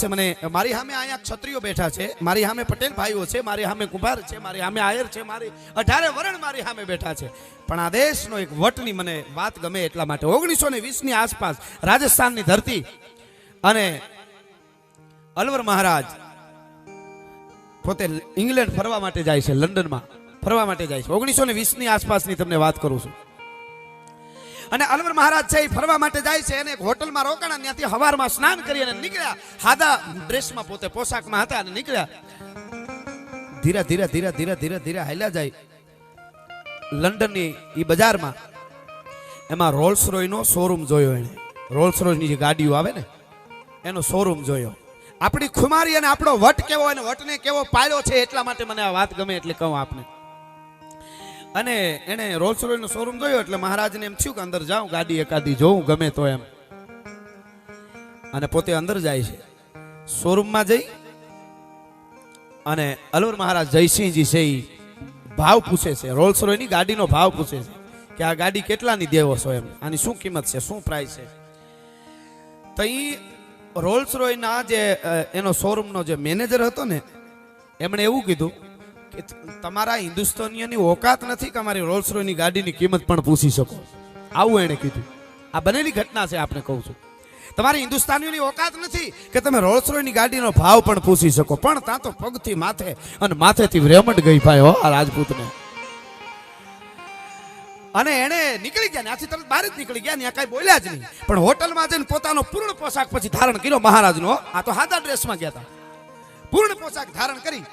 છે મને મારી સામે અહીંયા ક્ષત્રિયો બેઠા છે, મારી સામે પટેલ ભાઈઓ છે, મારી સામે કુંભાર છે, મારી સામે આયર છે, મારી 18 વર્ણ મારી સામે બેઠા છે, પણ આ દેશનો એક વટની મને વાત ગમે એટલા માટે 1920 ની આસપાસ રાજસ્થાનની ધરતી અને અલવર મહારાજ પોતે ઇંગ્લેન્ડ ફરવા માટે જાય છે, લંડનમાં ફરવા માટે જાય છે, 1920 ની આસપાસની તમને વાત કરું છું. અને અલવર મહારાજ છે એ ફરવા માટે જાય છે અને એક હોટલમાં રોકાણા, ત્યાંથી હવારમાં સ્નાન કરી અને નીકળ્યા, સાદા ડ્રેસમાં પોતે પોશાકમાં હતા અને નીકળ્યા. ધીરે ધીરે ધીરે ધીરે ધીરે ધીરે હાલ્યા જાય લંડનની એ બજારમાં. એમાં રોલ્સ રોયનો શોરૂમ જોયો એને, રોલ્સ રોયની જે ગાડીઓ આવે ને એનો શોરૂમ જોયો. આપણી ખુમારી અને આપણો વટ કેવો અને વટને કેવો પાળ્યો છે એટલા માટે મને આ વાત ગમે એટલે કહું આપને. અને એને રોલ્સ રોયનો શોરૂમ જોયો એટલે મહારાજને એમ થયું કે અંદર જાઉં, ગાડી એકાદી જોઉં ગમે તો એમ. અને પોતે અંદર જાય છે, શોરૂમમાં જઈ અને અલવર મહારાજ જયસિંહજી છે એ ભાવ પૂછે છે, રોલ્સ રોયની ગાડીનો ભાવ પૂછે છે કે આ ગાડી કેટલાની દેવો છો એમ, આની શું કિંમત છે, શું પ્રાઇસ છે. તો એ રોલ્સ રોયના જે એનો શોરૂમનો જે મેનેજર હતો ને એમણે એવું કીધું કે તમારા હિન્દુસ્તાનીઓની ઓકાત નથી કે અમારી રોલ્સ રોયની ગાડીની કિંમત પણ પૂછી શકો. આવું એણે કીધું. આ બનેલી ઘટના છે, આપણે કહું છું. તમારી હિન્દુસ્તાનીઓની ઓકાત નથી કે તમે રોલ્સ રોયની ગાડીનો ભાવ પણ પૂછી શકો. પણ ત્યાં તો પગથી માથે અને માથેથી રેમંડ ગઈ ભાઈ હો આ રાજપૂતને. અને એને નીકળી ગયા, ત્યાંથી તરત બહાર જ નીકળી ગયા, ત્યાં કઈ બોલ્યા જ નહીં. પણ હોટલમાં જઈને પોતાનો પૂર્ણ પોશાક પછી ધારણ કર્યો મહારાજનો. આ તો સાદા ડ્રેસમાં ગયા હતા, પૂર્ણ પોશાક ધારણ કરી.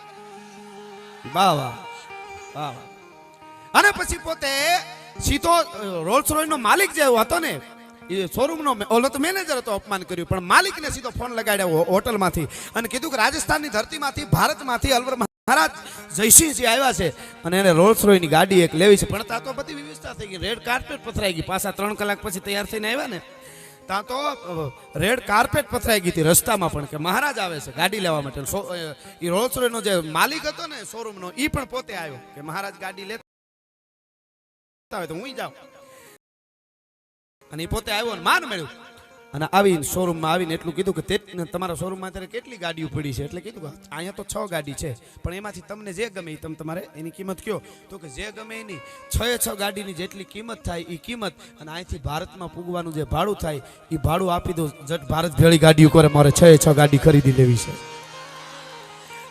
વાહ વાહ વાહ. અને પછી પોતે સીધો રોલ્સ રોયનો માલિક જે હતો ને એ શોરૂમનો ઓલો તો મેનેજર હતો, અપમાન કર્યું, પણ માલિકને સીધો ફોન લગાડ્યો હોટલમાંથી અને કીધું કે રાજસ્થાનની ધરતીમાંથી ભારતમાંથી અલવર મહારાજ જયસિંહજી આવ્યા છે અને એને રોલ્સ રોયની ગાડી એક લેવી છે. પણ ત્યાં તો બધી વ્યવસ્થા થઈ ગઈ, રેડ કાર્પેટ પથરાઈ ગઈ. પાછા 3 કલાક પછી તૈયાર થઈને આવ્યા ને ત્યાં તો રેડ કાર્પેટ પથરાઈ ગઈ હતી રસ્તામાં પણ કે મહારાજ આવે છે ગાડી લેવા માટે. એ રોલ્સ રોયનો જે માલિક હતો ને શોરૂમનો એ પણ પોતે આવ્યો કે મહારાજ ગાડી લેતા હોય તો હું જાઉં. અને એ પોતે આવ્યો અને માન મળ્યું અને આવીને શોરૂમમાં આવીને એટલું કીધું કે તમારા શોરૂમમાં અત્યારે કેટલી ગાડીઓ પડી છે? એટલે કીધું કે અહીંયા તો 6 ગાડી છે, પણ એમાંથી તમને જે ગમે એ તમે તમારે એની કિંમત કયો. તો કે જે ગમે એની 6 ગાડીની જેટલી કિંમત થાય એ કિંમત અને અહીંથી ભારતમાં પૂગવાનું જે ભાડું થાય એ ભાડું આપી દો. જટ ભારત ભેળી ગાડીઓ કરે, મારે 6 ગાડી ખરીદી લેવી છે.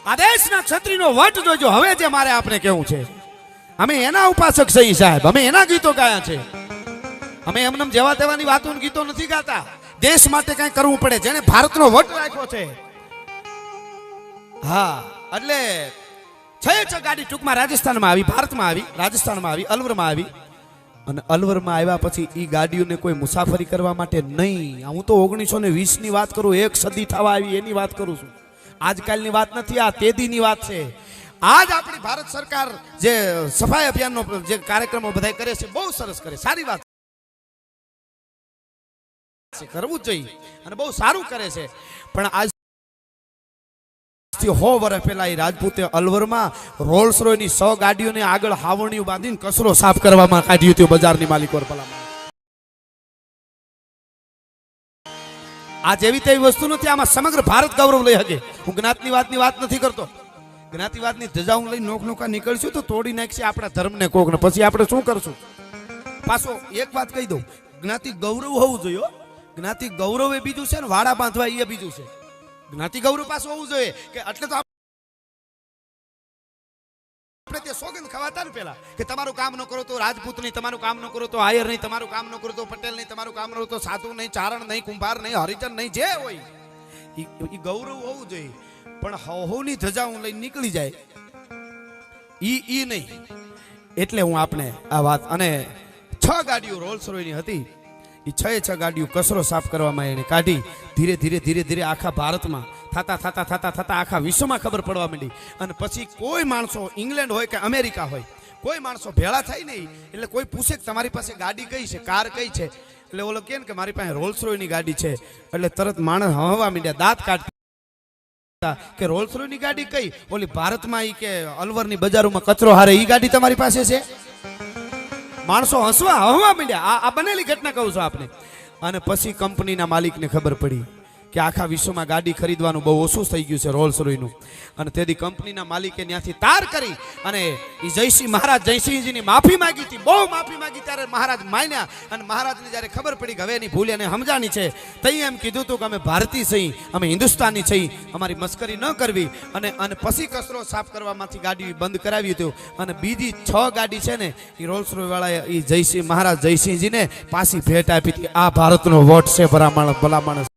આ દેશના ક્ષત્રિયનો વટ જોજો. હવે જે મારે આપણે કેવું છે, અમે એના ઉપાસક છીએ સાહેબ, અમે એના ગીતો ગાયા છે. અમે એમને જેવા તેવાની વાતો ગીતો નથી ગાતા. દેશ માટે કઈ કરવું પડે, જેને ભારતનો વટ રાખ્યો છે. હા, એટલે 6 ગાડી ટૂંકમાં રાજસ્થાનમાં આવી, ભારતમાં આવી, રાજસ્થાનમાં આવી, અલવરમાં આવી. અને અલવરમાં આવ્યા પછી એ ગાડીઓને કોઈ મુસાફરી કરવા માટે નહીં. હું તો 1920 ની વાત કરું, 1 સદી થવા આવી એની વાત કરું છું. આજકાલની વાત નથી, આ તેદીની વાત છે. આજ આપણી ભારત સરકાર જે સફાઈ અભિયાનનો જે કાર્યક્રમો બધા કરે છે બહુ સરસ કરે, સારી વાત કરવું જ જોઈએ અને બહુ સારું કરે છે. પણ આજ 100 વર્ષ પહેલા એ રાજપૂતે અલવરમાં રોલ્સ રોયની 100 ગાડીઓને આગળ હાવણીઓ બાંધીને કચરો સાફ કરવામાં કાઢ્યું હતું બજારની માલિકો. આ જેવી તેવી વસ્તુ નથી, આમાં સમગ્ર ભારત ગૌરવ લઈ શકે. હું જ્ઞાતિની વાત નથી કરતો. જ્ઞાતિવાદની ધજા હું લઈ નોખા નીકળશું તો તોડી નાખશે આપણા ધર્મને કોકને, પછી આપણે શું કરશું? પાછો એક વાત કહી દઉં, જ્ઞાતિ ગૌરવ હોવું જોઈએ. જ્ઞાતિ ગૌરવ એ બીજું છે ને વાડા બાંધવા એ બીજું છે. જ્ઞાતિ ગૌરવ પાછું હોવું જોઈએ કે એટલે તો આપણે તે સોગંદ ખવાતા ને પેલા કે તમારું કામ ન કરો તો રાજપૂત નહીં, તમારું કામ ન કરો તો આયર નહીં, તમારું કામ ન કરો તો પટેલ નહીં, તમારું કામ ન કરો તો સાધુ નહીં, ચારણ નહીં, કુંભાર નહીં, હરિજન નહીં, જે હોય એ ગૌરવ હોવું જોઈએ. પણ હવની ધજા હું લઈને નીકળી જાય ઈ નહીં. એટલે હું આપણે આ વાત, અને 6 ગાડીઓ રોલ્સ રોયની હતી. એ 6 ગાડીઓ કચરો સાફ કરવામાં એને કાઢી. ધીરે ધીરે ધીરે ધીરે આખા ભારતમાં થતા આખા વિશ્વમાં ખબર પડવા માંડી. અને પછી કોઈ માણસો ઇંગ્લેન્ડ હોય કે અમેરિકા હોય, કોઈ માણસો ભેળા થાય નહીં એટલે કોઈ પૂછે કે તમારી પાસે ગાડી કઈ છે, કાર કઈ છે? એટલે ઓલો કહે કે મારી પાસે રોલ્સ રોયની ગાડી છે. એટલે તરત માણસ હવા માંડ્યા, દાંત કાઢતા કે રોલ્સ રોયની ગાડી કઈ? ઓલી ભારતમાં ઈ કે અલવરની બજારોમાં કચરો હારે ઈ ગાડી તમારી પાસે છે? માણસો હસવા માંડ્યા. આ બનેલી ઘટના કહું છું આપને. અને પછી કંપનીના માલિકને ખબર પડી કે આખા વિશ્વમાં ગાડી ખરીદવાનું બહુ ઓછું થઈ ગયું છે રોલ્સ રોયનું. અને તેથી કંપનીના માલિકે ત્યાંથી તાર કરી અને એ જયસિંહ મહારાજ જયસિંહજીની માફી માંગી હતી, બહુ માફી માંગી. ત્યારે મહારાજ માન્યા અને મહારાજને જ્યારે ખબર પડી કે હવે એની ભૂલ એને સમજાણી છે, તઈ એમ કીધું હતું કે અમે ભારતીય છીએ, અમે હિન્દુસ્તાની છીએ, અમારી મસ્કરી ન કરવી. અને પછી કચરો સાફ કરવામાંથી ગાડી બંધ કરાવી હતું. અને બીજી 6 ગાડી છે ને એ રોલ્સ રોય વાળાએ એ જયસિંહ મહારાજ જયસિંહજીને પાછી ભેટ આપી હતી. આ ભારતનો વોટ છે ભલા માણસ.